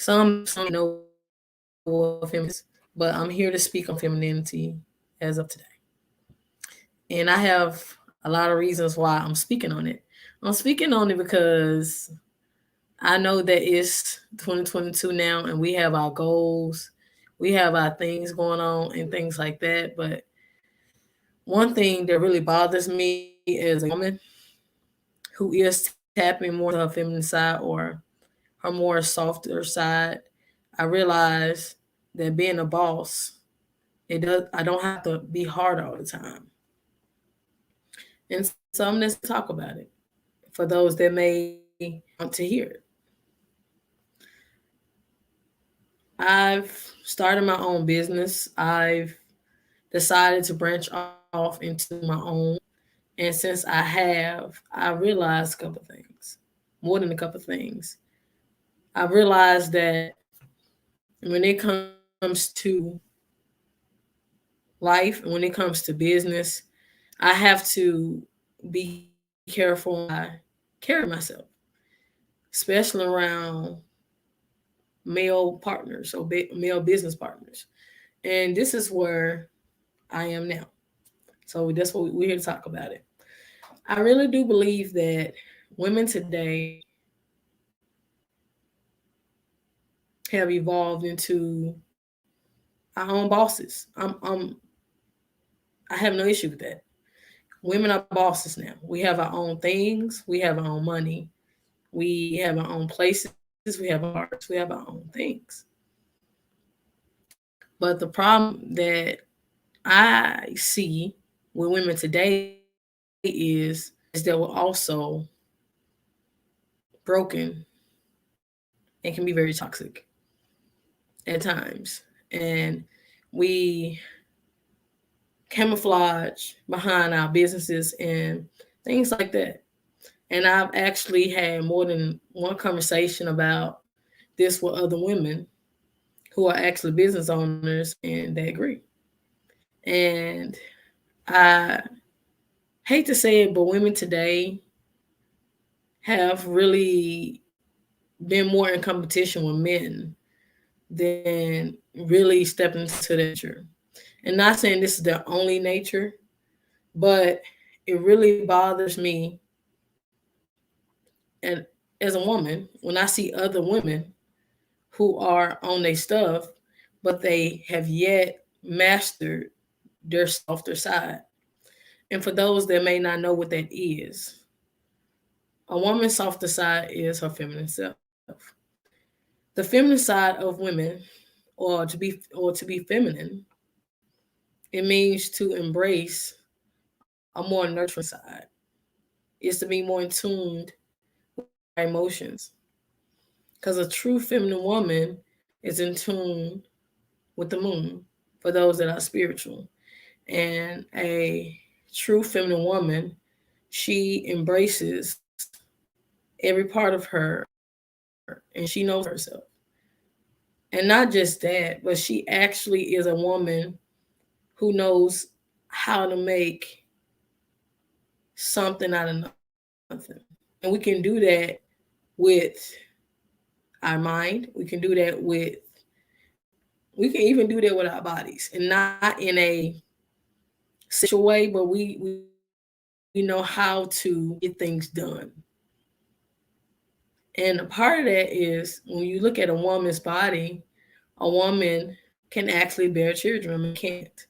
Some know what feminism is, but I'm here to speak on femininity as of today. And I have a lot of reasons why I'm speaking on it. I'm speaking on it because I know that it's 2022 now and we have our goals, we have our things going on and things like that. But one thing that really bothers me as a woman who is tapping more to her feminine side or her more softer side, I realize that being a boss, I don't have to be hard all the time. And so I'm just talk about it for those that may want to hear it. I've started my own business. I've decided to branch off into my own. And since I have, I realized a couple things, more than a couple things. I realized that when it comes to life and when it comes to business, I have to be careful I carry myself, especially around male partners or male business partners. And this is where I am now. So that's what we're here to talk about it. I really do believe that women today have evolved into our own bosses. I have no issue with that. Women are bosses now. We have our own things. We have our own money. We have our own places. We have our hearts. We have our own things. But the problem that I see with women today is that we're also broken and can be very toxic at times. And we camouflage behind our businesses and things like that. And I've actually had more than one conversation about this with other women who are actually business owners and they agree. And I hate to say it, but women today have really been more in competition with men than really stepping into their nature. And not saying this is their only nature, but it really bothers me and as a woman when I see other women who are on their stuff, but they have yet mastered their softer side. And for those that may not know what that is, a woman's softer side is her feminine self. The feminine side of women, or to be feminine, it means to embrace a more nurturing side. It's to be more in tuned with our emotions. Because a true feminine woman is in tune with the moon for those that are spiritual. And a true feminine woman, she embraces every part of her and she knows herself. And not just that, but she actually is a woman who knows how to make something out of nothing. And we can do that with our mind. We can do that with we can even do that with our bodies. And not in a sexual way, but we know how to get things done. And a part of that is when you look at a woman's body, a woman can actually bear children, a man can't.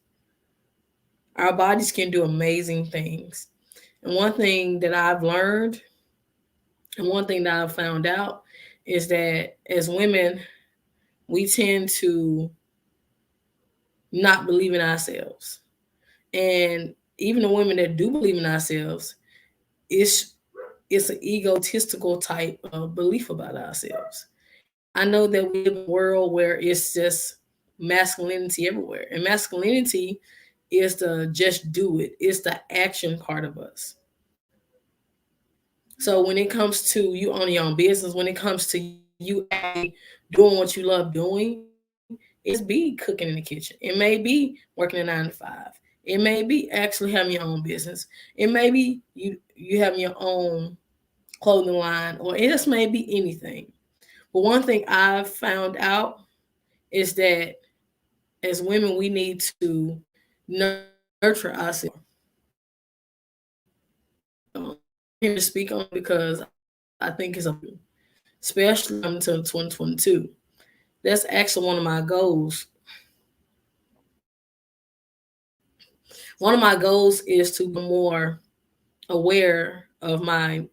Our bodies can do amazing things. And one thing that I've learned and one thing that I've found out is that as women, we tend to not believe in ourselves. And even the women that do believe in ourselves, it's it's an egotistical type of belief about ourselves. I know that we live in a world where it's just masculinity everywhere. And masculinity is the just do it. It's the action part of us. So when it comes to you owning your own business, when it comes to you actually doing what you love doing, it may just be cooking in the kitchen. It may be working a 9 to 5. It may be actually having your own business. It may be you having your own clothing line, or it just may be anything. But one thing I've found out is that as women, we need to nurture ourselves here to speak on because I think it's a especially coming to 2022. That's actually one of my goals. One of my goals is to become more aware of my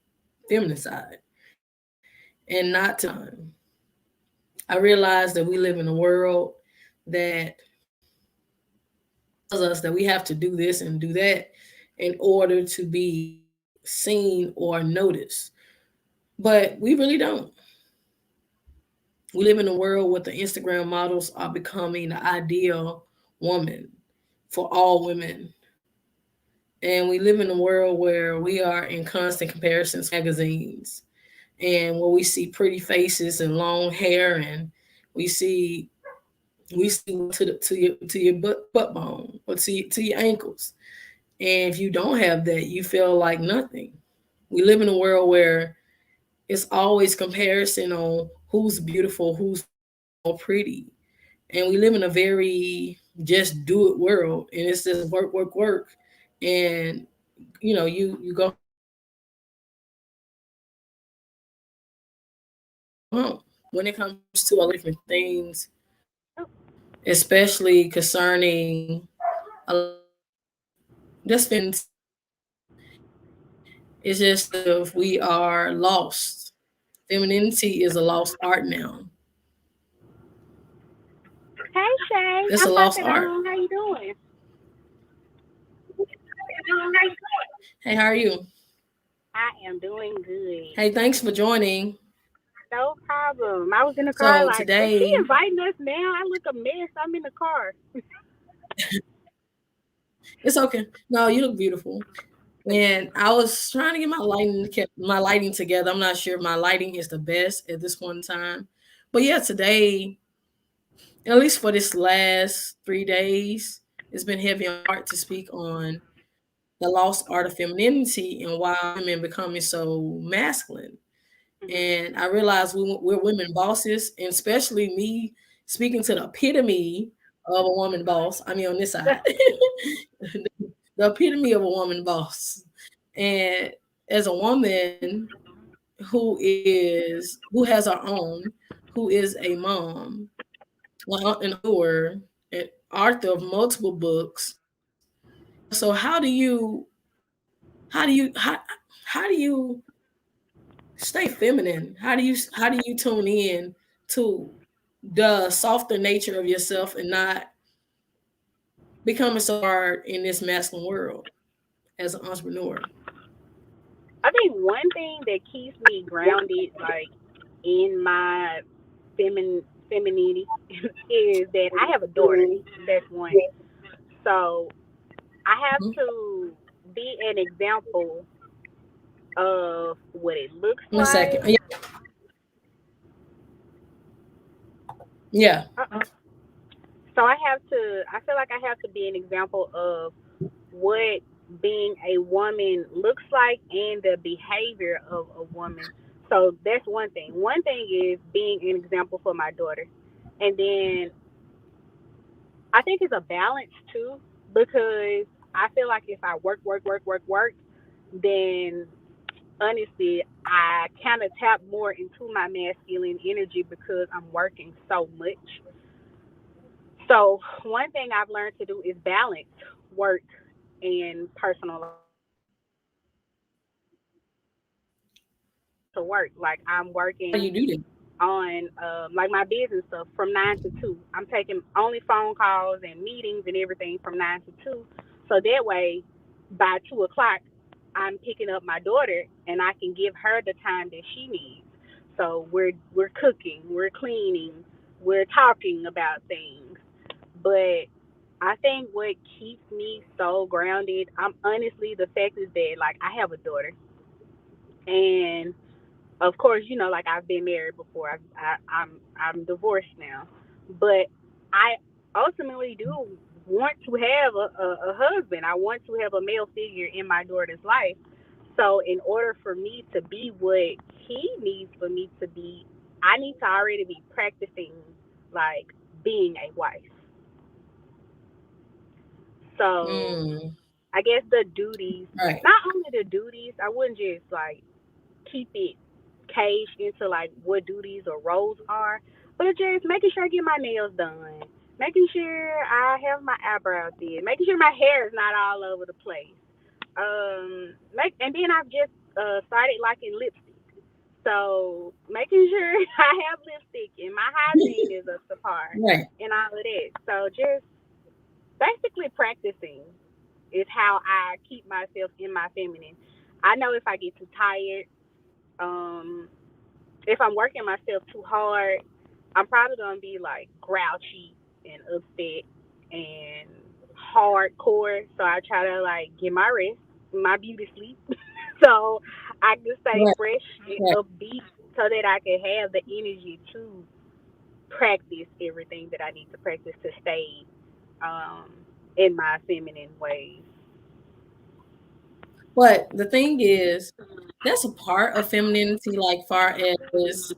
feminine side and not to I realize that we live in a world that tells us that we have to do this and do that in order to be seen or noticed. But we really don't. We live in a world where the Instagram models are becoming the ideal woman for all women. And we live in a world where we are in constant comparisons magazines and where we see pretty faces and long hair and we see to your butt bone or to your ankles. And if you don't have that, you feel like nothing. We live in a world where it's always comparison on who's beautiful, who's more pretty. And we live in a very just do it world. And it's just work, work, work. And you go home. When it comes to a lot of different things, especially concerning a lot of just it's just if we are lost. Femininity is a lost art now. Hey Shay, It's a I'm lost popping art. on. How you doing? Hey, how are you? I am doing good. Hey, thanks for joining. No problem. I was in the car So like, is she today, inviting us now? I look a mess. I'm in the car. it's okay. No, you look beautiful. And I was trying to get my lighting together. I'm not sure if my lighting is the best at this point in time. But yeah, today, at least for this last 3 days, it's been heavy on my heart to speak on the lost art of femininity and why women becoming so masculine. Hmm. And I realized we're women bosses, and especially me speaking to the epitome of a woman boss. I mean, on this side, the epitome of a woman boss. And as a woman who has her own, who is a mom, an author, an author of multiple books. So how do you stay feminine? How do you tune in to the softer nature of yourself and not becoming so hard in this masculine world as an entrepreneur? I think one thing that keeps me grounded, like in my femininity, is that I have a daughter. That's one. So I have Mhm. to be an example of what it looks In a second. like. Yeah. Yeah. Uh-uh. So I have to. I feel like I have to be an example of what being a woman looks like and the behavior of a woman. So that's one thing. One thing is being an example for my daughter. And then I think it's a balance too, because I feel like if I work, then honestly, I kind of tap more into my masculine energy because I'm working so much. So one thing I've learned to do is balance work and personal life. To work. Like I'm How do working you do that? on like my business stuff from 9 to 2. I'm taking only phone calls and meetings and everything from 9 to 2. So that way, by 2 o'clock, I'm picking up my daughter and I can give her the time that she needs. So we're cooking, we're cleaning, we're talking about things. But I think what keeps me so grounded, I'm honestly the fact is that like I have a daughter and of course, like I've been married before. I'm divorced now, but I ultimately do want to have a husband. I want to have a male figure in my daughter's life. So, in order for me to be what he needs for me to be, I need to already be practicing like being a wife. So Mm, I guess the duties, right. not only the duties, I wouldn't just like keep it caged into like what duties or roles are, but just making sure I get my nails done, making sure I have my eyebrows did, making sure my hair is not all over the place. And then I've just started liking lipstick. So making sure I have lipstick and my hygiene is up to par Right. and all of that. So just basically practicing is how I keep myself in my feminine. I know if I get too tired, um, if I'm working myself too hard, I'm probably gonna be like grouchy and upset and hardcore. So I try to like get my rest, my beauty sleep, so I can stay Right. fresh and Right. upbeat, so that I can have the energy to practice everything that I need to practice to stay um, in my feminine ways. But the thing is, that's a part of femininity, like far as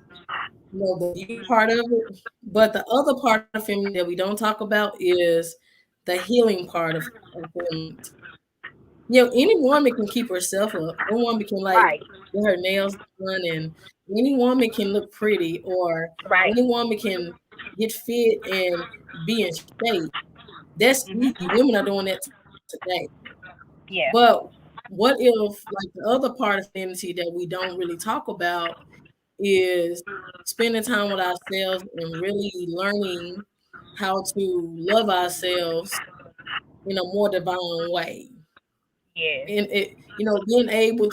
the beauty part of it. But the other part of femininity that we don't talk about is the healing part of femininity. Any woman can keep herself up. Any woman can like Right, get her nails done, and any woman can look pretty, or right. any woman can get fit and be in shape. That's easy. Hmm. Women are doing that today. Yeah. But what if, like, the other part of femininity that we don't really talk about is spending time with ourselves and really learning how to love ourselves in a more divine way. Yes. And being able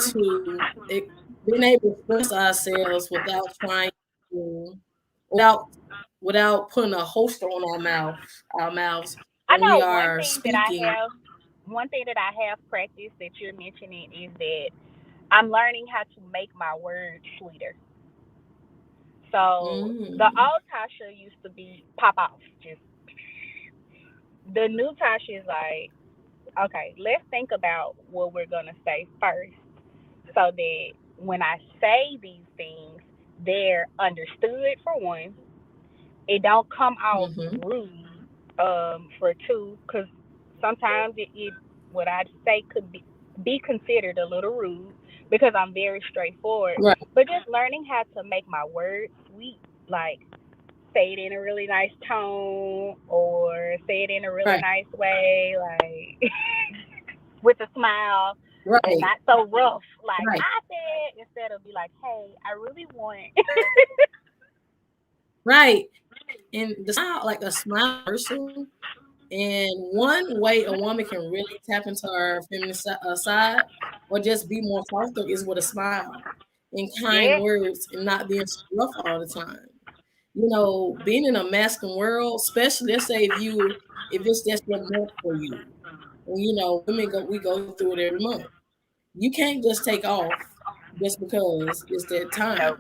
being able to express ourselves without trying to, without putting a holster on our mouths I when we know one are thing that I speaking. have, one thing that I have practiced that you're mentioning is that I'm learning how to make my words sweeter. So the Mm, old Tasha used to be pop off, just the new Tasha is like, okay, let's think about what we're gonna say first, so that when I say these things, they're understood for one. It don't come off mhm. rude for two, because sometimes it what I say could be considered a little rude because I'm very straightforward. Right, But just learning how to make my words sweet, like say it in a really nice tone or say it in a really right, nice way, like with a smile and right, not so rough. Like right, I said, instead of be like, hey, I really want. right. And the smile, like a smile person. And one way a woman can really tap into her feminine side or just be more softer is with a smile and kind Yeah. words and not being rough all the time. Being in a masculine world, especially let's say if it's just your month for you, and women we go through it every month. You can't just take off just because it's that time. Nope.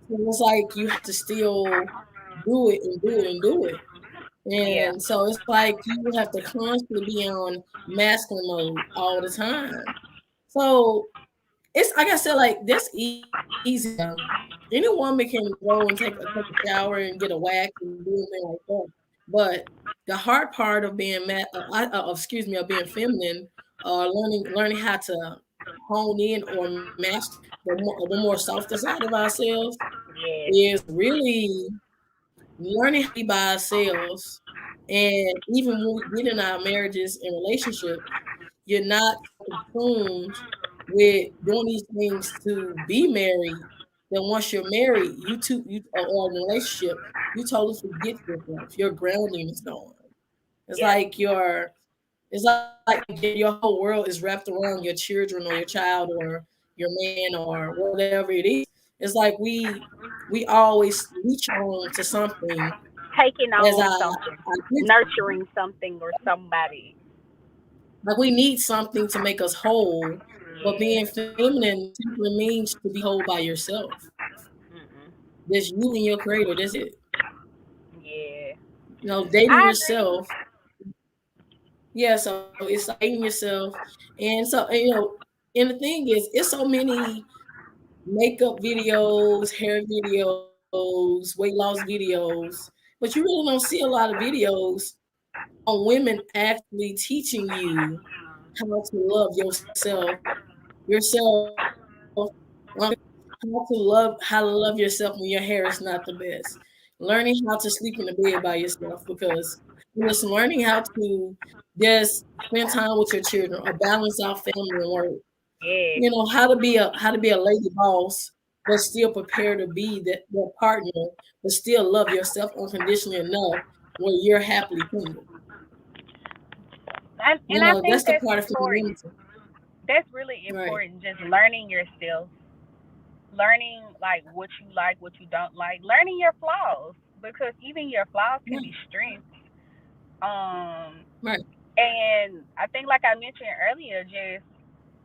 So it's like you have to still do it and do it and do it. Yeah. And so it's like you have to constantly be on masculine mode all the time. So it's like I said, like that's easy. Any woman can go and take a shower and get a wax and do anything like that. But the hard part of being of being feminine, learning how to hone in or master the more softer side of ourselves Yes. is really learning how to be by ourselves. And even when we get in our marriages and relationships, you're not consumed with doing these things to be married. Then once you're married, or in a relationship, you totally forget yourself. Your grounding is gone. It's Yeah. like your whole world is wrapped around your children or your child or your man or whatever it is. It's like we always reach on to something Taking as on something, our kids do. nurturing something or somebody. Like we need something to make us whole, but being Yeah. feminine simply means to be whole by yourself. Mm-mm. There's you and your creator. That's it. Yeah. Dating I agree. yourself. Yeah, so it's like dating yourself. And the thing is, it's so many makeup videos, hair videos. videos, weight loss videos, but you really don't see a lot of videos on women actually teaching you how to love yourself, how to love yourself when your hair is not the best. Learning how to sleep in the bed by yourself, because just learning how to just spend time with your children or balance out family and work. Yeah. How to be a lady boss, but still prepare to be that partner, but still love yourself unconditionally enough where you're happily single. And I think That's the that's part of important. femininity. That's really Right. important. Just learning yourself, learning like, what you don't like, learning your flaws, because even your flaws can be Right. strengths. Um, Right. and I think, like I mentioned earlier, just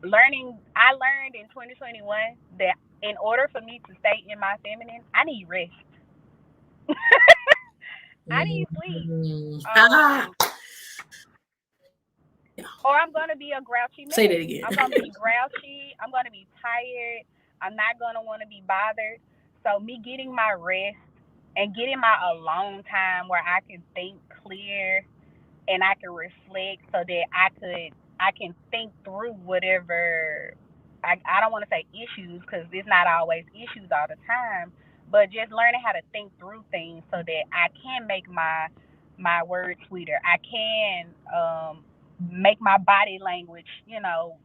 learning. I learned in 2021 that in order for me to stay in my feminine, I need rest. I need sleep. Ah, Um, or I'm gonna be a grouchy say that mess. again. I'm gonna be grouchy. I'm gonna be tired. I'm not gonna want to be bothered. So me getting my rest and getting my alone time where I can think clear and I can reflect, so that I can think through whatever. I don't want to say issues, because it's not always issues all the time, but just learning how to think through things so that I can make my words sweeter. I can make my body language,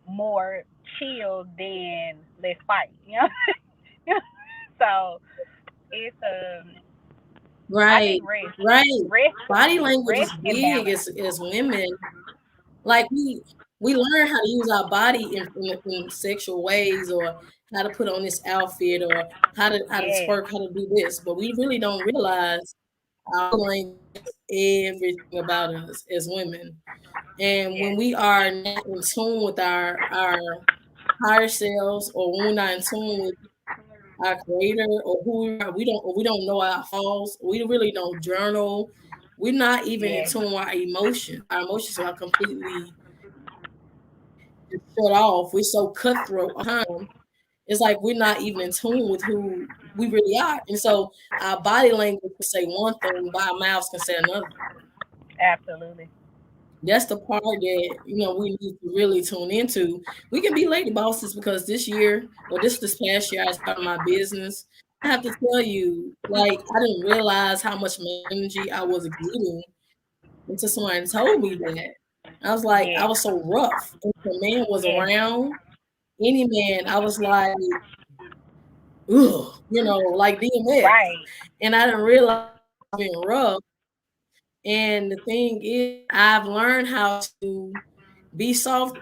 more chill than let's fight. So it's I Right. think rest, Right. rest, Body language rest is and big balance. as women. Like we learn how to use our body in sexual ways, or how to put on this outfit, or how to Yes, twerk, how to do this, but we really don't realize our language is everything about us as women. And when yes, we are not in tune with our higher selves, or when we're not in tune with our creator, or who we are, we don't know our flaws. We really don't journal. We're not even in yes. tune with our emotions. Our emotions are completely shut off. We're so cutthroat all the time. It's like we're not even in tune with who we really are. And so our body language can say one thing, but our mouths can say another. Absolutely. That's the part that we need to really tune into. We can be lady bosses, because this year, or this past year, I started my business. I have to tell you, like, I didn't realize how much energy I was exuding until somebody told me that. I was like, I Yes, was so rough. If a man was yes. around, any man, I was like, ugh, like DMX. Right. And I didn't realize being rough. And the thing is, I've learned how to be softer.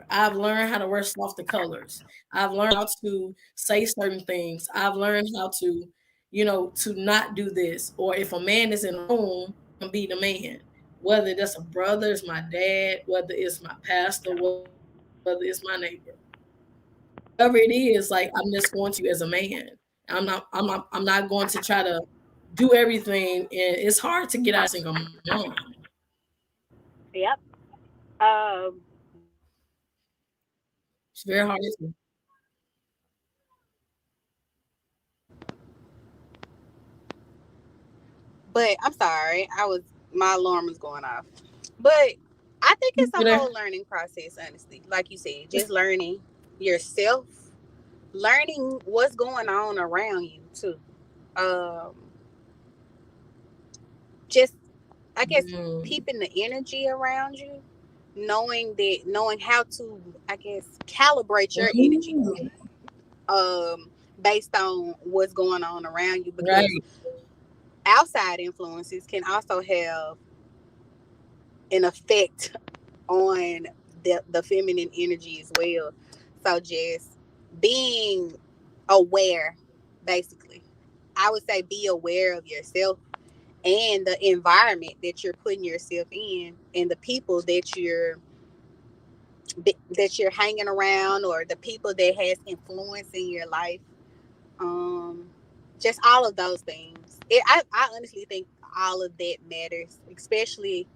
I've learned how to wear softer colors. I've learned how to say certain things. I've learned how to not do this. Or if a man is in a room, and be the man. Whether that's a brother, it's my dad, whether it's my pastor, whether it's my neighbor. Whoever it is, like, I'm just going to you as a man. I'm not going to try to do everything. And it's hard to get out of single mom. Yep. Um, It's very hard to. But I'm sorry, my alarm was going off. But I think it's a whole learning process, honestly. Like you said, just learning yourself, learning what's going on around you too. Um, just I guess Mm. keeping the energy around you, knowing how to, I guess, calibrate your energy Mm. um based on what's going on around you, because Right. outside influences can also have an effect on the feminine energy as well. So just being aware, basically. I would say be aware of yourself and the environment that you're putting yourself in, and the people that you're hanging around, or the people that has influence in your life. Um, just all of those things. I honestly think all of that matters, especially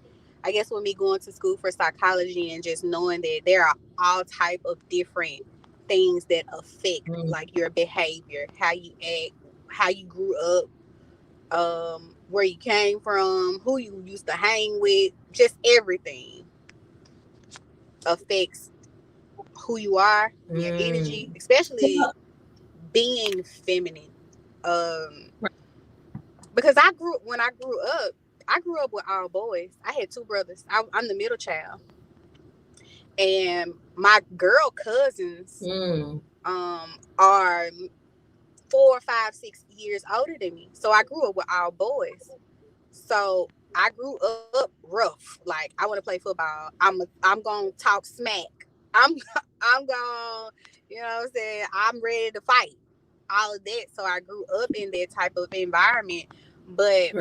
I guess with me going to school for psychology, and just knowing that there are all type of different things that affect Mm. like your behavior, how you act, how you grew up, where you came from, who you used to hang with, just everything affects who you are, your energy, especially being feminine. Because when I grew up with all boys. I had 2 brothers. I'm the middle child, and my girl cousins are 4, 5, 6 years older than me. So I grew up with all boys. So I grew up rough. Like, I want to play football. I'm gonna talk smack. I'm gonna, you know what I'm saying? I'm ready to fight. All of that. So I grew up in that type of environment. But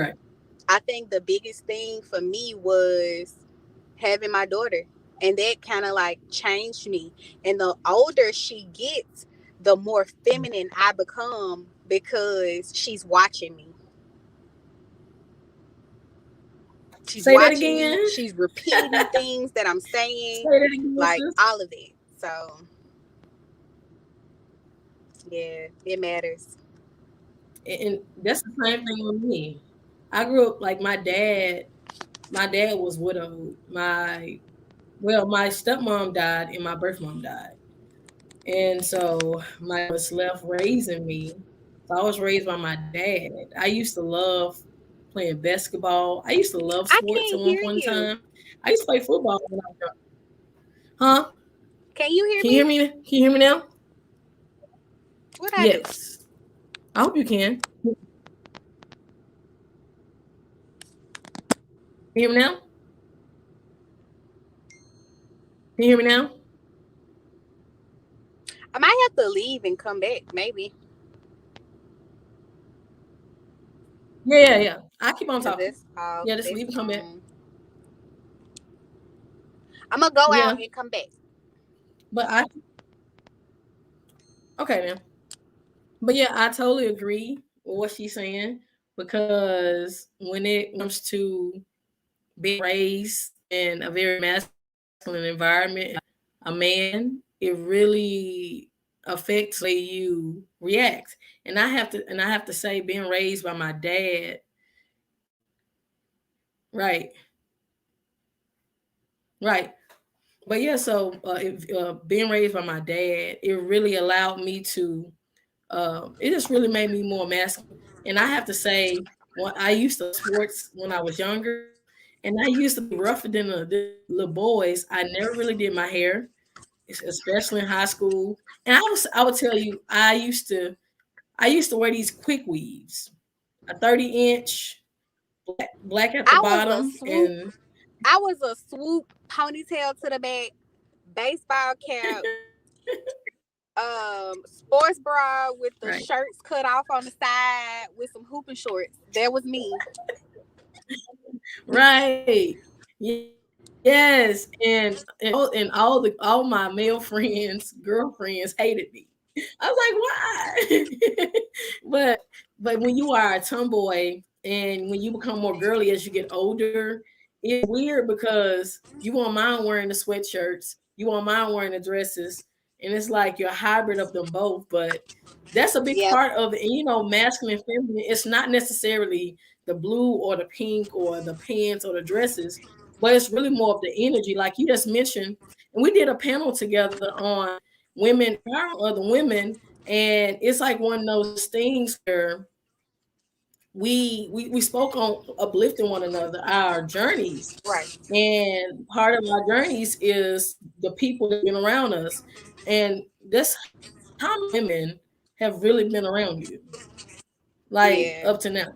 I think the biggest thing for me was having my daughter. And that kind of like changed me. And the older she gets, the more feminine I become because she's watching me. She's Say watching that again. me. She's repeating things that I'm saying. Say that again, like sis. all of it. So yeah, it matters. And that's the same thing with me. I grew up like my dad was widowed. My stepmom died and my birth mom died. And so my was left raising me. So I was raised by my dad. I used to love playing basketball. I used to love I sports at can't one hear point in you. time. I used to play football when I was young. Huh? Can you hear Can you hear me? Can you hear me now? What I do? Yes. I hope you can. Can you hear me now? Can you hear me now? I might have to leave and come back, maybe. Yeah. I keep on talking. Yeah, Just leave and come back. I'm gonna go out and come back. But okay, man. But yeah, I totally agree with what she's saying, because when it comes to being raised in a very masculine environment, a man, it really affects the way you react. And I have to say, being raised by my dad, right. But yeah, so being raised by my dad, it really allowed me to. It just really made me more masculine. And I have to say, when I used to sports when I was younger, and I used to be rougher than the little boys. I never really did my hair, especially in high school. And I would tell you, I used to wear these quick weaves, a 30-inch black at the bottom, and I was a swoop ponytail to the back, baseball cap, sports bra with the shirts cut off on the side with some hooping shorts. That was me. Right. Yes. And all my male friends, girlfriends hated me. I was like, why? but when you are a tomboy and when you become more girly as you get older, it's weird because you won't mind wearing the sweatshirts, you won't mind wearing the dresses, and it's like you're a hybrid of them both. But that's a big part of it. And masculine and feminine, it's not necessarily the blue or the pink or the pants or the dresses, but it's really more of the energy, like you just mentioned. And we did a panel together on women, other women, and it's like one of those things where we spoke on uplifting one another, our journeys. Right. And part of our journeys is the people that have been around us. And that's how women have really been around you, like up to now.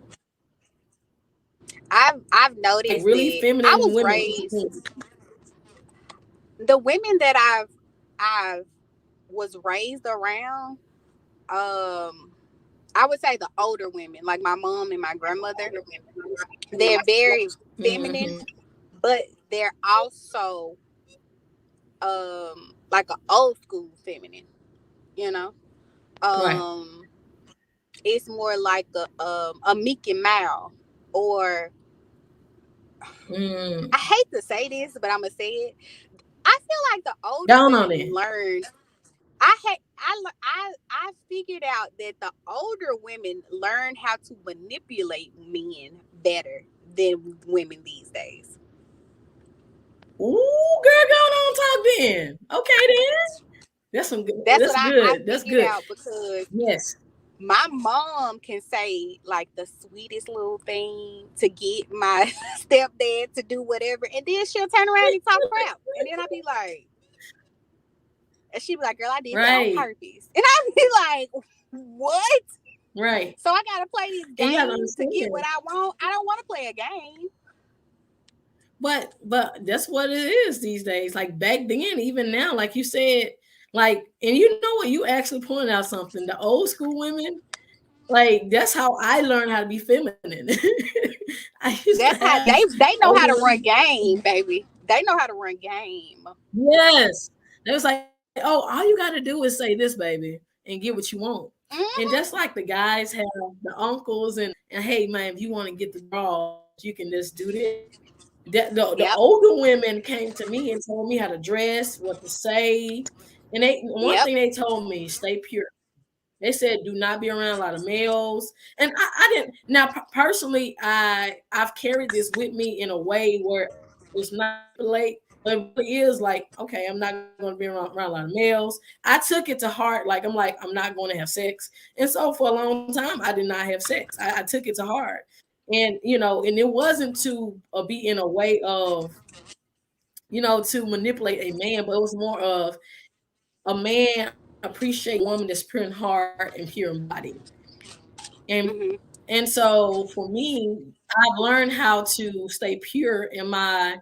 I've noticed like really that feminine I was women. raised. The women that I've was raised around, I would say the older women, like my mom and my grandmother, they're very feminine, but they're also like an old school feminine, you know. Right. It's more like a Mickey Mouse, or I hate to say this, but I'm gonna say it. I feel like the older women learn. I figured out that the older women learn how to manipulate men better than women these days. Ooh, girl, go on talk then. Okay, then. That's some good. That's That's what I good. That's figured good. out because Yes. my mom can say like the sweetest little thing to get my stepdad to do whatever, and then she'll turn around and talk crap, and then I'll be like, and she'll be like, "Girl, I did that on Right. purpose," and I'll be like, "What?" Right. So I gotta play these And you have to games to get understand. what I want. I don't want to play a game. But that's what it is these days. Like back then, even now, like you said, like, and you know what, you actually pointed out something. The old school women, like that's how I learned how to be feminine. I used to That's how have they know how to older run game, baby. They know how to run game. yes. It was like, oh, all you got to do is say this, baby, and get what you want. Mm-hmm. And just like the guys have the uncles and hey man, if you want to get the draw, you can just do this. The Yep. older women came to me and told me how to dress, what to say. And one Yep. thing they told me, stay pure. They said do not be around a lot of males. And I didn't now personally, I've carried this with me in a way where it's not late, but it really is like, okay, I'm not going to be around a lot of males. I took it to heart, like I'm not going to have sex. And so for a long time, I did not have sex. I took it to heart. And and it wasn't to be in a way of to manipulate a man, but it was more of a man appreciate a woman that's pure in heart and pure in body. And Mm-hmm. and so for me, I've learned how to stay pure in my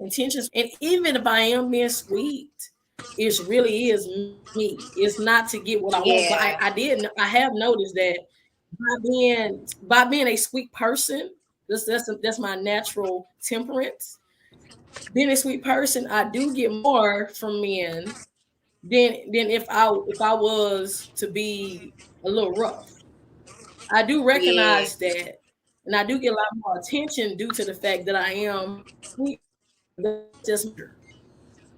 intentions. And even if I am being sweet, it really is me. It's not to get what I want. But Yeah. I have noticed that by being a sweet person, that's my natural temperance. Being a sweet person, I do get more from men than if I was to be a little rough. I do Yeah. recognize that, and I do get a lot more attention due to the fact that I am sweet. That's just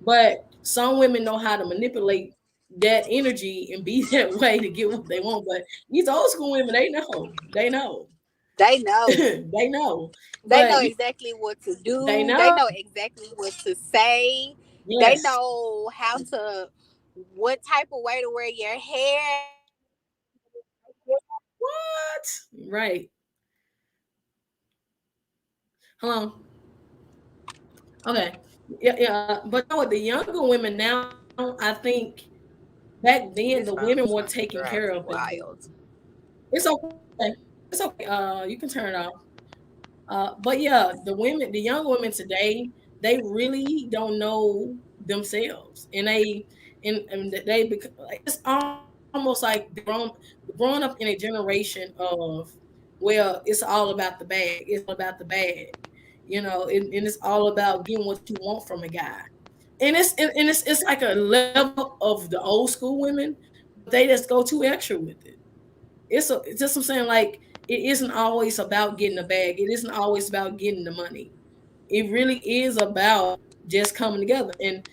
but some women know how to manipulate that energy and be that way to get what they want. But these old school women, they know. They know. They know. They know. They But know exactly what to do. they They know. know exactly what to say. They Yes. know what type of way to wear your hair. What? Right. Hello. Okay. Yeah. But you know what? The younger women now, I think back then This the phone women is were gonna taken drive care me of. wild. It's okay. It's okay. You can turn it off. But yeah, the young women today, they really don't know themselves, and it's almost like growing up in a generation of, well, it's all about the bag, it's all about the bag, and it's all about getting what you want from a guy, and it's like a level of the old school women, but they just go too extra with it. It's just I'm saying, like, it isn't always about getting a bag. It isn't always about getting the money. It really is about just coming together. And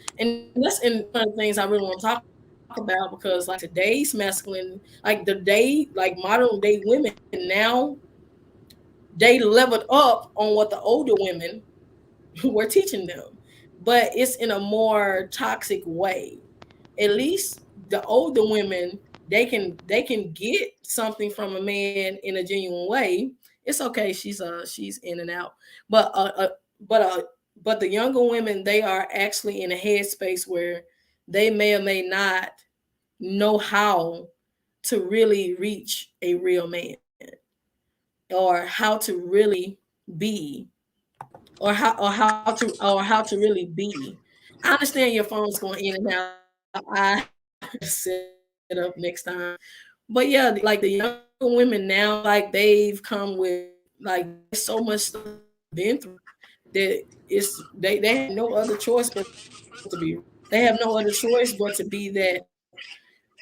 that's one of the things I really want to talk about, because like today's masculine, like modern day women now, they leveled up on what the older women were teaching them. But it's in a more toxic way. At least the older women, they can get something from a man in a genuine way. It's okay, she's in and out, but but uh but the younger women, they are actually in a headspace where they may or may not know how to really reach a real man, or how to really be, or how to really be. I understand your phone's going in and out. I set up next time. But yeah, like the younger women now, like they've come with like so much stuff been through that they have no other choice but to be. They have no other choice but to be that.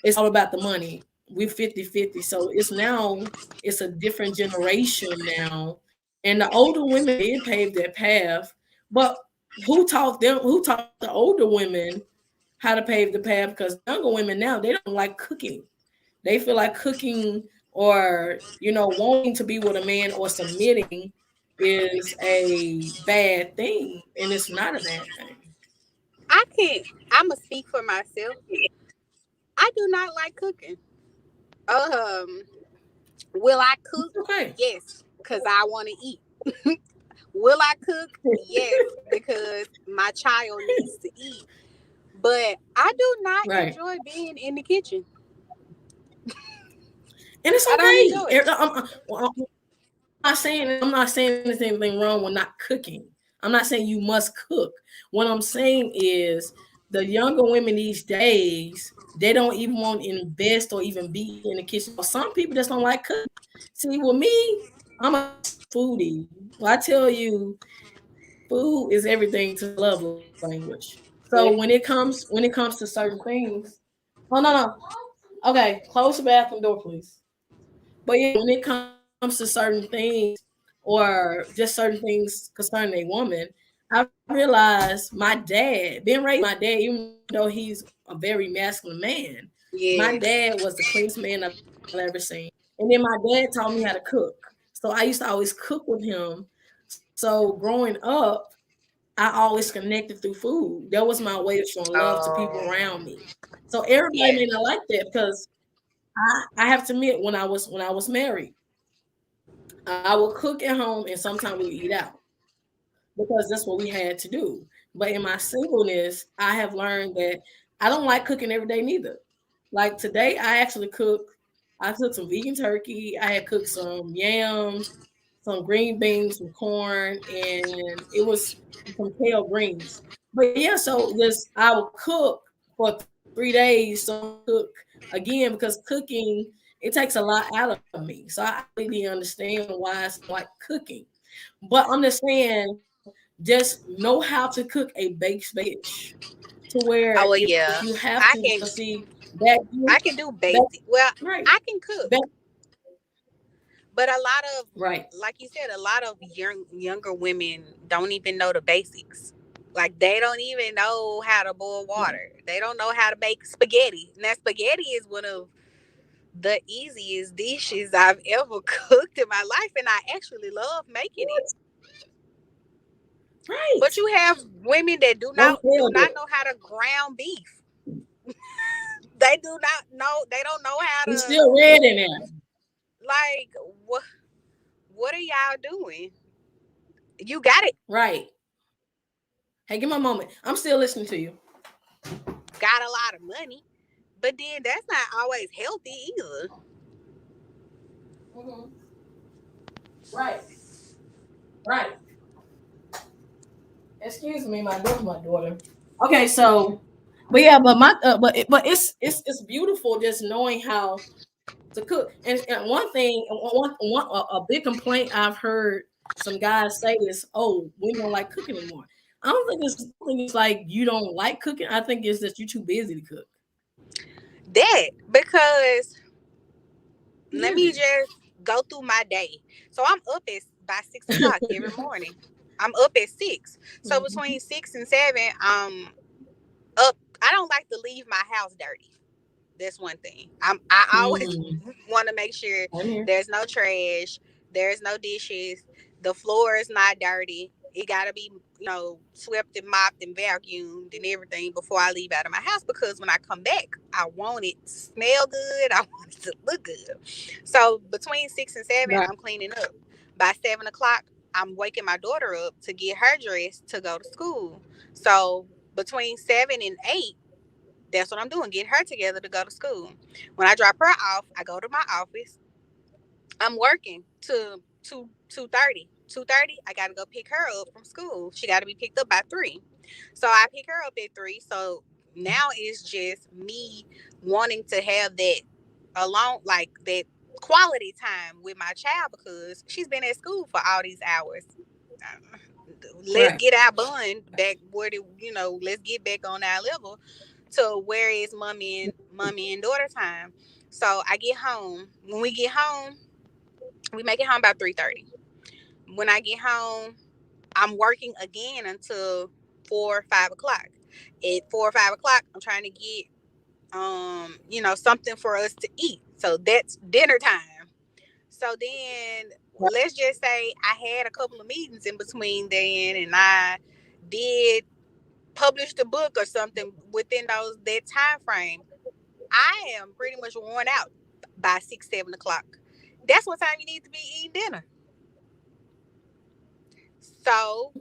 It's all about the money. We're 50-50. So it's a different generation now. And the older women did pave their path, but who taught them? Who taught the older women how to pave the path, because younger women now, they don't like cooking. They feel like cooking or, wanting to be with a man or submitting is a bad thing. And it's not a bad thing. I'ma speak for myself. I do not like cooking. Um, will I cook? Okay. Yes, because I want to eat. Will I cook? Yes, because my child needs to eat. But I do not Right. enjoy being in the kitchen. And it's I don't enjoy it. I'm not saying there's anything wrong with not cooking. I'm not saying you must cook. What I'm saying is the younger women these days, they don't even want to invest or even be in the kitchen. Some people just don't like cooking. See, with me, I'm a foodie. Well, I tell you, food is everything to love language. So when it comes to certain things, oh no. Okay, close the bathroom door, please. But yeah, when it comes to certain things or just certain things concerning a woman, I realized my dad, being raised by my dad, even though he's a very masculine man, my Yes. dad was the cleanest man I've ever seen. And then my dad taught me how to cook. So I used to always cook with him. So growing up, I always connected through food. That was my way of showing love to people around me. So everybody Yeah. may not like that because I have to admit when I was married, I would cook at home and sometimes we would eat out because that's what we had to do. But in my singleness, I have learned that I don't like cooking every day neither. Like today, I cooked some vegan turkey. I had cooked some yams, some green beans, some corn, and it was some kale greens. But yeah, so just I would cook for 3 days. So I cook again because cooking it takes a lot out of me. So I really understand why it's like cooking. But I'm just saying, just know how to cook a baked fish to where Oh well, if yeah. you have I to, can because see that I can do that basic. Well, right I can cook, that but a lot of, right. like you said, a lot of younger women don't even know the basics. Like they don't even know how to boil water. They don't know how to make spaghetti. Now spaghetti is one of the easiest dishes I've ever cooked in my life, and I actually love making it. But Right. you have women that do Go not do ahead. not know how to ground beef. They do not know. They don't know how He's to, still red in there. like, what. What are y'all doing? You got it. Right. Hey, give me a moment. I'm still listening to you. Got a lot of money, but then that's not always healthy either. Mhm. Right. Right. Excuse me, my daughter. Okay, so, but yeah, but it's beautiful just knowing how to cook. And one thing, a big complaint I've heard some guys say is, "Oh, we don't like cooking anymore." I don't think it's like you don't like cooking. I think it's that you're too busy to cook. That because let me Busy. just go through my day. So I'm up at by 6 o'clock every morning. I'm up at 6. So Mhm. between 6 and 7, up. I don't like to leave my house dirty. That's one thing. I always Mm. want to make sure I'm here. there's no trash, there's no dishes, the floor is not dirty. It gotta be, swept and mopped and vacuumed and everything before I leave out of my house, because when I come back, I want it to smell good. I want it to look good. So between 6 and 7, Right. I'm cleaning up. By 7 o'clock, I'm waking my daughter up to get her dressed to go to school. So between 7 and 8, that's what I'm doing, getting her together to go to school. When I drop her off, I go to my office. I'm working to 2:30. 2:30, I gotta go pick her up from school. She gotta be picked up by 3. So I pick her up at 3. So now it's just me wanting to have that alone, like that quality time with my child, because she's been at school for all these hours. Let's Right. get our bond back let's get back on our level to where is mommy and daughter time. So I get home. When we get home, we make it home about 3:30. When I get home, I'm working again until 4 or 5 o'clock. At 4 or 5 o'clock, I'm trying to get something for us to eat. So that's dinner time. So then let's just say I had a couple of meetings in between then, and I did publish the book or something within that time frame. I am pretty much worn out by 6, 7 o'clock. That's what time you need to be eating dinner. So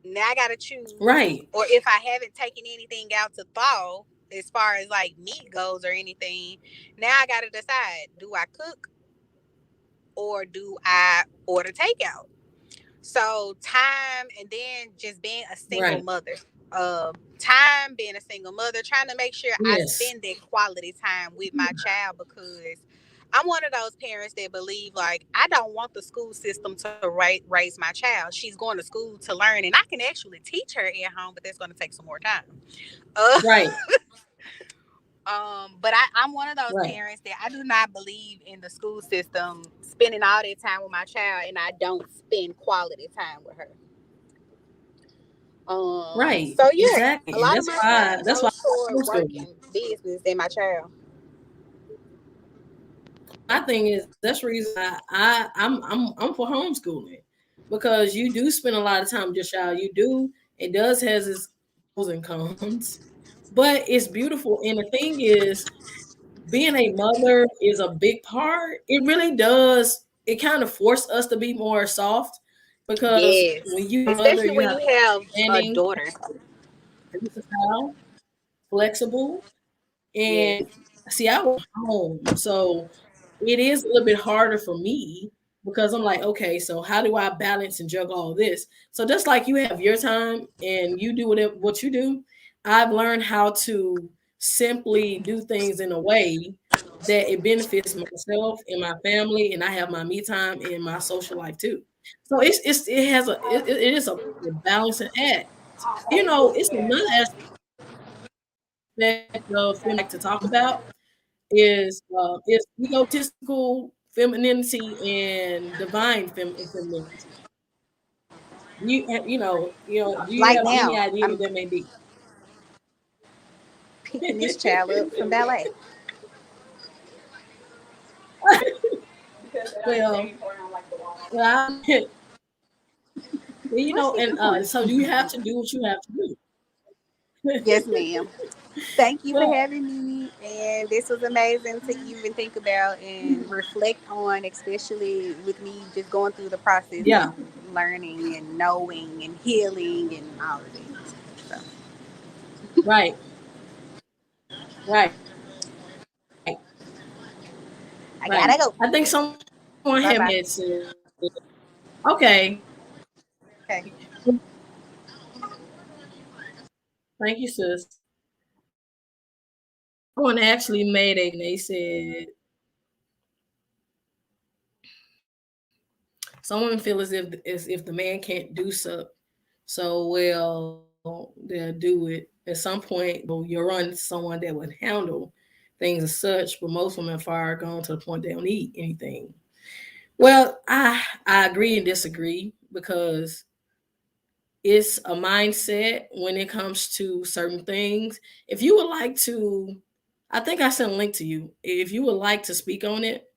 now I gotta choose. Right. Or if I haven't taken anything out to thaw, as far as like meat goes or anything, now I gotta decide: do I cook or do I order takeout? So time, and then just being a single mother. Time being a single mother, trying to make sure I spend that quality time with my child, because I'm one of those parents that believe, like, I don't want the school system to raise my child. She's going to school to learn, and I can actually teach her at home, but that's going to take some more time. Right. But I'm one of those parents that I do not believe in the school system spending all that time with my child, and I don't spend quality time with her. Right. So yeah, exactly. A lot of my time that's why goes toward working, business, and my child. My thing is, that's the reason I'm for homeschooling, because you do spend a lot of time with your child. You do. It does has its pros and cons, but it's beautiful. And the thing is, being a mother is a big part. It really does. It kind of forced us to be more soft, because when you especially mother, when you have a daughter, flexible, and see, I was home, so it is a little bit harder for me, because I'm like, okay, so how do I balance and juggle all this? So just like you have your time and you do what you do, I've learned how to simply do things in a way that it benefits myself and my family, and I have my me time and my social life too. So it is a balancing act. It's another aspect of femininity like to talk about is egotistical femininity and divine femininity. Do you like have any now, idea I'm what that may be? picking this child up from ballet. well, so do you have to do what you have to do? Yes, ma'am. Thank you for having me, and this was amazing to even think about and reflect on, especially with me just going through the process of learning and knowing and healing and all of it. So. Right. I gotta go. I think someone had me said, okay. Okay. Thank you, sis. Someone actually made it, and they said, some women feel as if the man can't do so well, they'll do it. At some point, you'll run someone that would handle things as such, but most women are far gone to the point they don't need anything. Well, I agree and disagree, because it's a mindset when it comes to certain things. If you would like to, I think I sent a link to you. If you would like to speak on it,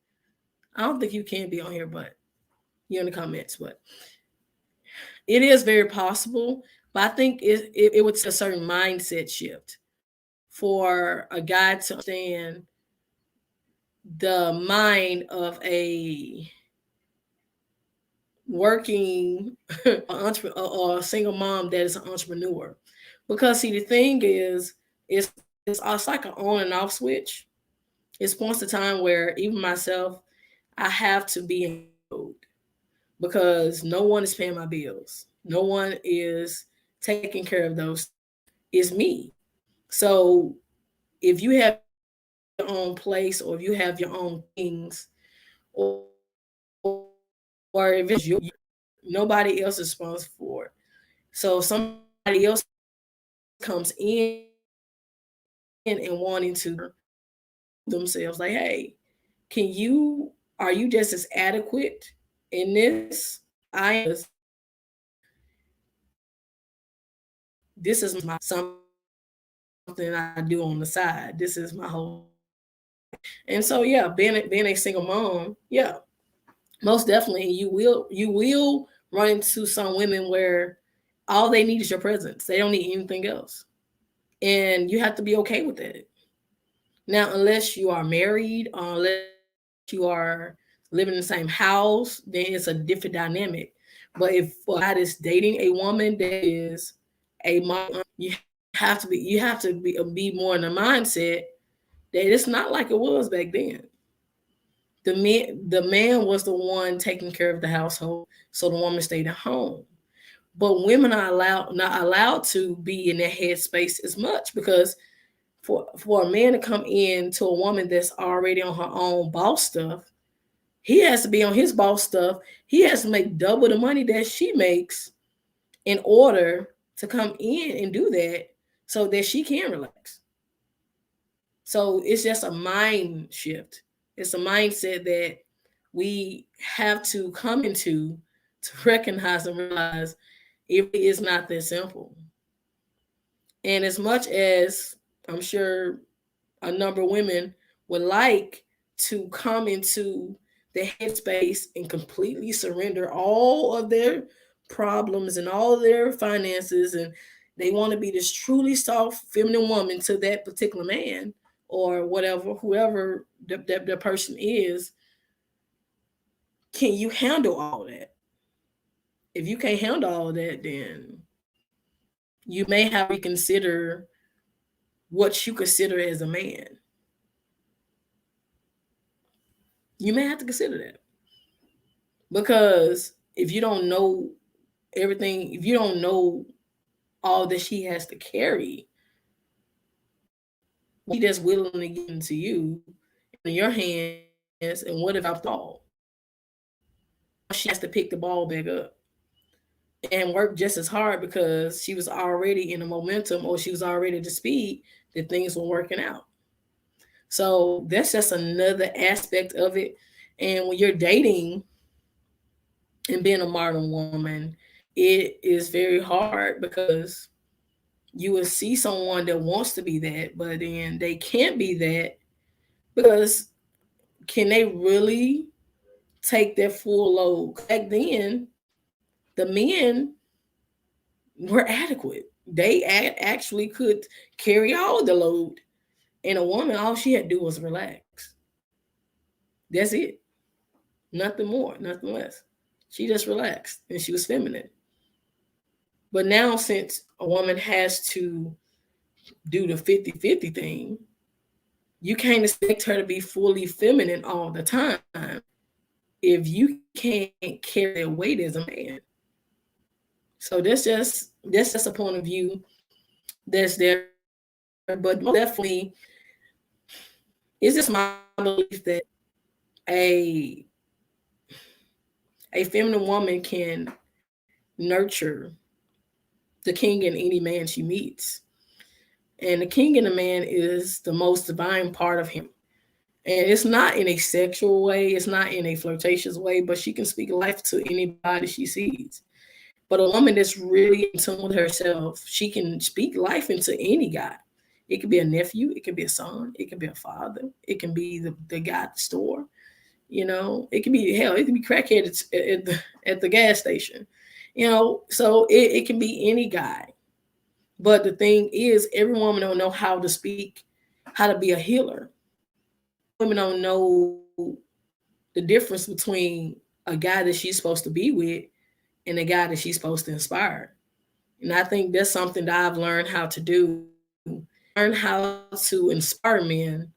I don't think you can be on here, but you're in the comments. But it is very possible. But I think it would take a certain mindset shift for a guy to understand the mind of a working or a single mom that is an entrepreneur. Because see, the thing is, it's like an on and off switch. It's points of time where even myself, I have to be in mode, because no one is paying my bills. No one is taking care of those. It's me. So if you have your own place, or if you have your own things, or if it's your, nobody else is responsible for it. So somebody else comes in and wanting to themselves, like, hey, are you just as adequate in this? This is my something something I do on the side. This is my whole. And so yeah, being a single mom, yeah, most definitely you will run into some women where all they need is your presence. They don't need anything else. And you have to be okay with it. Now, unless you are married or unless you are living in the same house, then it's a different dynamic. But if a guy is dating a woman that is a mom, you have to be more in the mindset that it's not like it was back then. The man was the one taking care of the household, so the woman stayed at home. But women are not allowed to be in their headspace as much, because for a man to come in to a woman that's already on her own boss stuff, he has to be on his boss stuff. He has to make double the money that she makes in order to come in and do that so that she can relax. So it's just a mind shift. It's a mindset that we have to come into to recognize and realize it is not that simple. And as much as I'm sure a number of women would like to come into the headspace and completely surrender all of their problems and all of their finances, and they want to be this truly soft feminine woman to that particular man or whatever, whoever the person is, can you handle all that? If you can't handle all that, then you may have to reconsider what you consider as a man. You may have to consider that, because if you don't know everything, if you don't know all that she has to carry, she just willingly get into you in your hands, and what if I fall? She has to pick the ball back up and work just as hard, because she was already in the momentum, or she was already at the speed that things were working out. So that's just another aspect of it. And when you're dating and being a modern woman, it is very hard, because you will see someone that wants to be that, but then they can't be that, because can they really take their full load? Back then, the men were adequate. They actually could carry all the load. And a woman, all she had to do was relax. That's it. Nothing more, nothing less. She just relaxed and she was feminine. But now, since a woman has to do the 50-50 thing, you can't expect her to be fully feminine all the time if you can't carry that weight as a man. So that's just a point of view that's there. But definitely, it's just my belief that a feminine woman can nurture the king in any man she meets. And the king in a man is the most divine part of him. And it's not in a sexual way, it's not in a flirtatious way, but she can speak life to anybody she sees. But a woman that's really in tune with herself, she can speak life into any guy. It could be a nephew, it could be a son, it could be a father, it can be the guy at the store. It can be, hell, it can be crackhead at the gas station. So it can be any guy. But the thing is, every woman don't know how to speak, how to be a healer. Women don't know the difference between a guy that she's supposed to be with and a guy that she's supposed to inspire. And I think that's something that I've learned how to do. Learn how to inspire men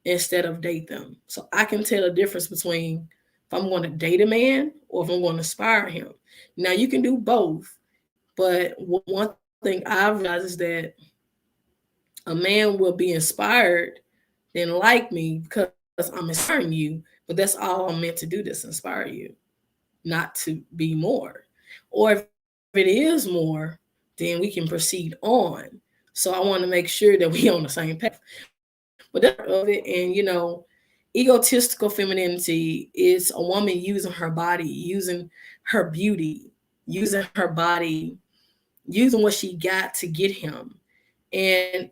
instead of date them. So I can tell the difference between if I'm going to date a man or if I'm going to inspire him. Now, you can do both, but one thing I've realized is that a man will be inspired then like me because I'm inspiring you, but that's all I'm meant to do, just inspire you, not to be more. Or if it is more, then we can proceed on. So I want to make sure that we on the same path. But that's of it. And egotistical femininity is a woman using her body, using her beauty, using her body, using what she got to get him. And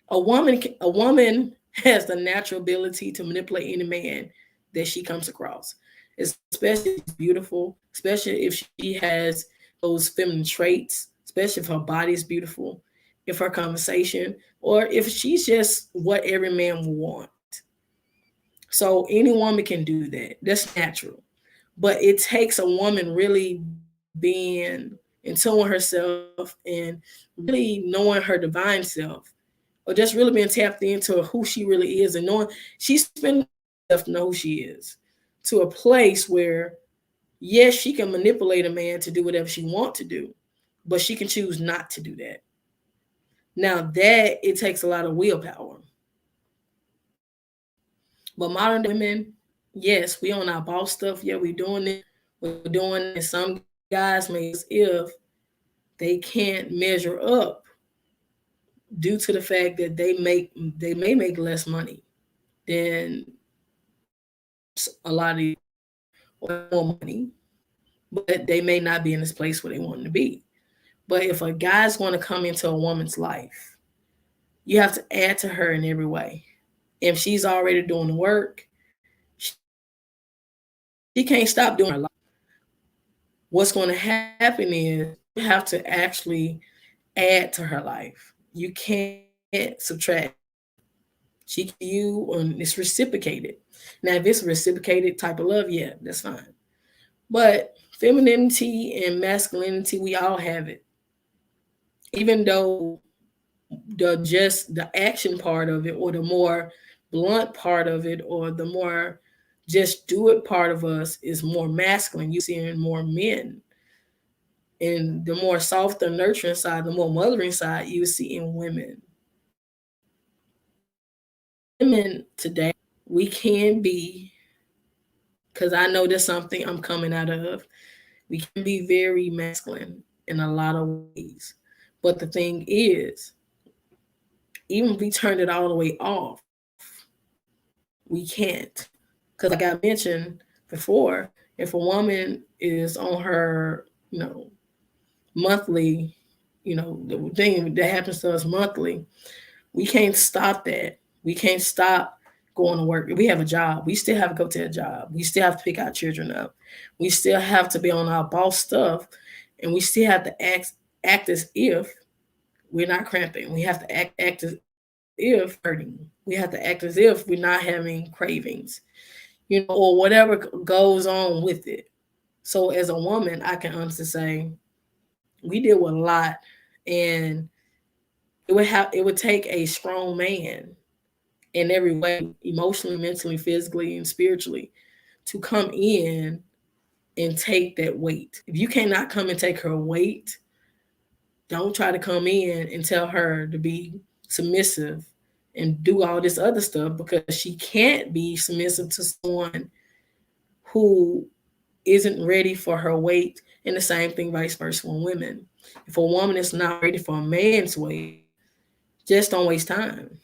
A woman has the natural ability to manipulate any man that she comes across, especially if she's beautiful, especially if she has those feminine traits, especially if her body is beautiful, if her conversation, or if she's just what every man will want. So any woman can do that. That's natural. But it takes a woman really being in tune with herself and really knowing her divine self, or just really being tapped into who she really is and knowing she's spending herself to know who she is, to a place where yes, she can manipulate a man to do whatever she wants to do, but she can choose not to do that. Now that it takes a lot of willpower. But modern day women, yes, we on our boss stuff. Yeah, we doing it. We're doing it. Some guys may if they can't measure up due to the fact that they may make less money than a lot of or more money, but they may not be in this place where they want to be. But if a guy's going to come into a woman's life, you have to add to her in every way. If she's already doing the work, she can't stop doing her life. What's going to happen is you have to actually add to her life. You can't subtract. She can you and it's reciprocated. Now, if it's a reciprocated type of love, yeah, that's fine. But femininity and masculinity, we all have it. Even though the action part of it, or the more blunt part of it, or the more just do it part of us is more masculine. You see in more men. And the more softer, nurturing side, the more mothering side you see in women. Women today, we can be, because I know there's something I'm coming out of, we can be very masculine in a lot of ways. But the thing is, even if we turn it all the way off, we can't. Because like I mentioned before, if a woman is on her, monthly, the thing that happens to us monthly, we can't stop that. We can't stop going to work. We have a job. We still have to go to a job. We still have to pick our children up. We still have to be on our boss stuff. And we still have to act as if we're not cramping. We have to act as if hurting. We have to act as if we're not having cravings, or whatever goes on with it. So as a woman, I can honestly say we deal with a lot, and it would take a strong man in every way, emotionally, mentally, physically, and spiritually, to come in and take that weight. If you cannot come and take her weight, don't try to come in and tell her to be submissive and do all this other stuff, because she can't be submissive to someone who isn't ready for her weight. And the same thing vice versa with women. If a woman is not ready for a man's weight, just don't waste time.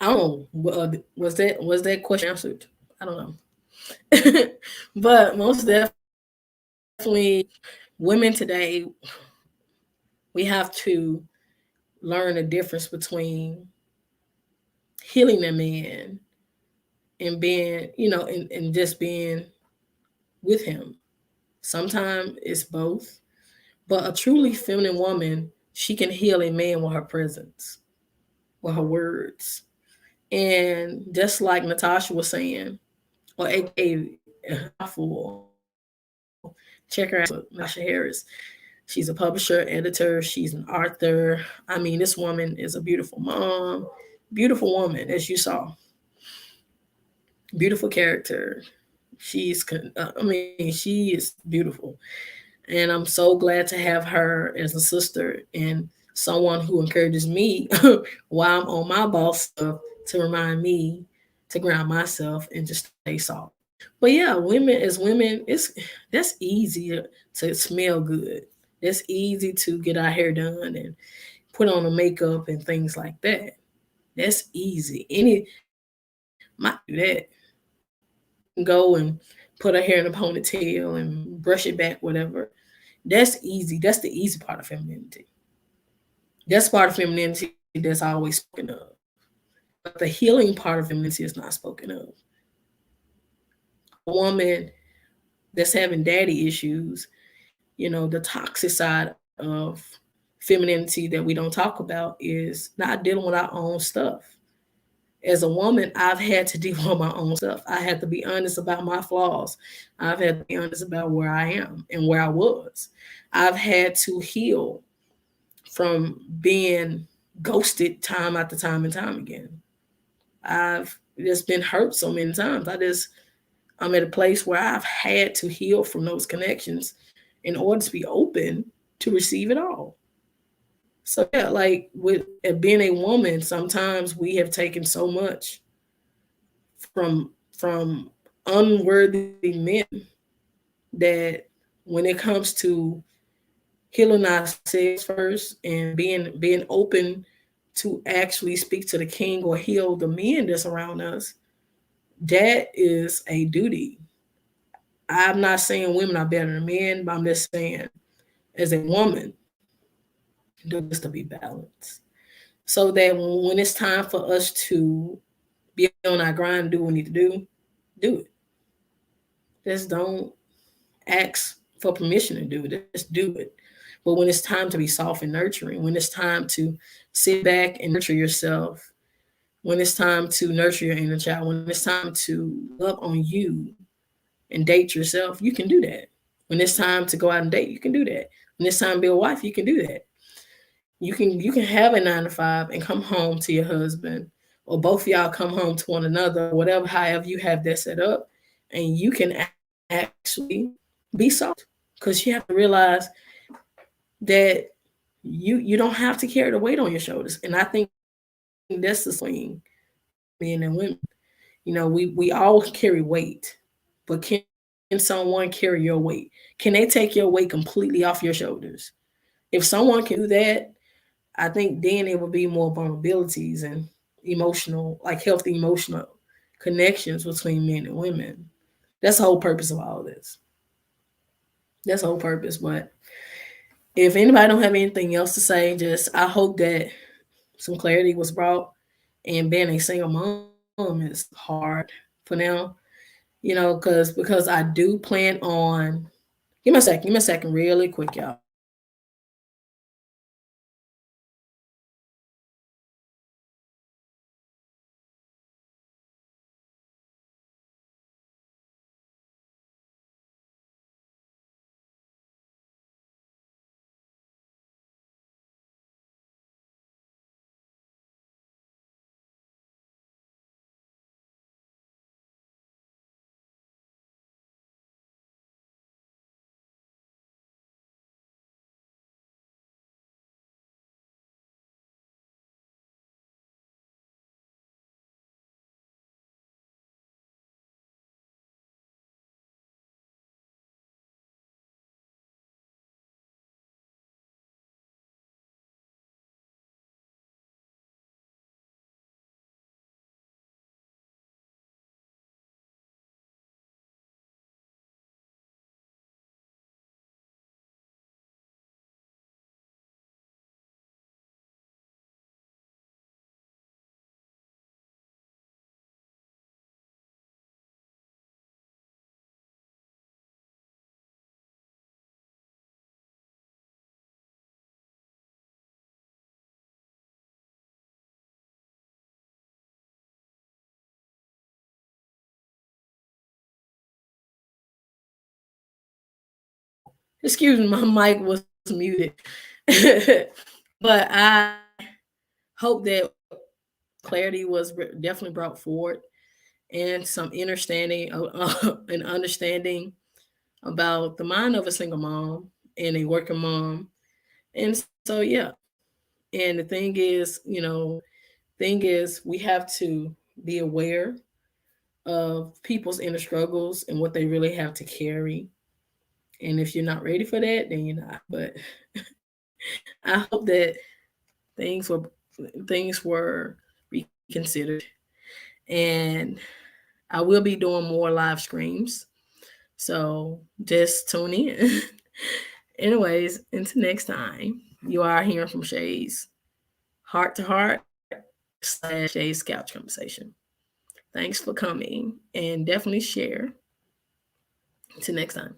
I don't know. Was that question answered? I don't know. But most definitely, women today, we have to learn the difference between healing a man and being, and just being with him. Sometimes it's both. But a truly feminine woman, she can heal a man with her presence, with her words. And just like Natasha was saying, or AKA check her out, Natasha Harris. She's a publisher, editor, she's an author. I mean, this woman is a beautiful mom, beautiful woman, as you saw. Beautiful character. She is beautiful. And I'm so glad to have her as a sister and someone who encourages me while I'm on my boss stuff, to remind me to ground myself and just stay soft. But yeah, women, that's easy to smell good. That's easy to get our hair done and put on the makeup and things like that. That's easy. Any might do that. Go and put her hair in a ponytail and brush it back, whatever. That's easy. That's the easy part of femininity. That's part of femininity that's always spoken of. But the healing part of femininity is not spoken of. A woman that's having daddy issues, the toxic side of femininity that we don't talk about is not dealing with our own stuff. As a woman, I've had to deal with my own stuff. I had to be honest about my flaws. I've had to be honest about where I am and where I was. I've had to heal from being ghosted time after time and time again. I've just been hurt so many times. I'm at a place where I've had to heal from those connections in order to be open to receive it all. So yeah, like with being a woman, sometimes we have taken so much from unworthy men that when it comes to healing ourselves first and being open to actually speak to the king or heal the men that's around us, that is a duty. I'm not saying women are better than men, but I'm just saying as a woman, there needs to be balance. So that when it's time for us to be on our grind, do what we need to do it. Just don't ask for permission to do it. Just do it. But when it's time to be soft and nurturing, when it's time to sit back and nurture yourself, when it's time to nurture your inner child, when it's time to love on you and date yourself, you can do that. When it's time to go out and date, you can do that. When it's time to be a wife, you can do that. You can have a 9 to 5 and come home to your husband, or both of y'all come home to one another, whatever, however you have that set up, and you can actually be soft, because you have to realize that you don't have to carry the weight on your shoulders. And I think that's the swing, men and women. We all carry weight, but can someone carry your weight? Can they take your weight completely off your shoulders? If someone can do that, I think then it would be more vulnerabilities and emotional, like healthy emotional connections between men and women. That's the whole purpose of all of this. That's the whole purpose. But if anybody don't have anything else to say, just I hope that some clarity was brought. And being a single mom is hard for now, because I do plan on. Give me a second, really quick, y'all. Excuse me, my mic was muted. But I hope that clarity was definitely brought forward, and some understanding and understanding about the mind of a single mom and a working mom. And so yeah. And the thing is we have to be aware of people's inner struggles and what they really have to carry. And if you're not ready for that, then you're not. But I hope that things were things were reconsidered. And I will be doing more live streams. So just tune in. Anyways, until next time, you are hearing from Shades. Heart to Heart / Jay's Couch Conversation. Thanks for coming, and definitely share. Until next time.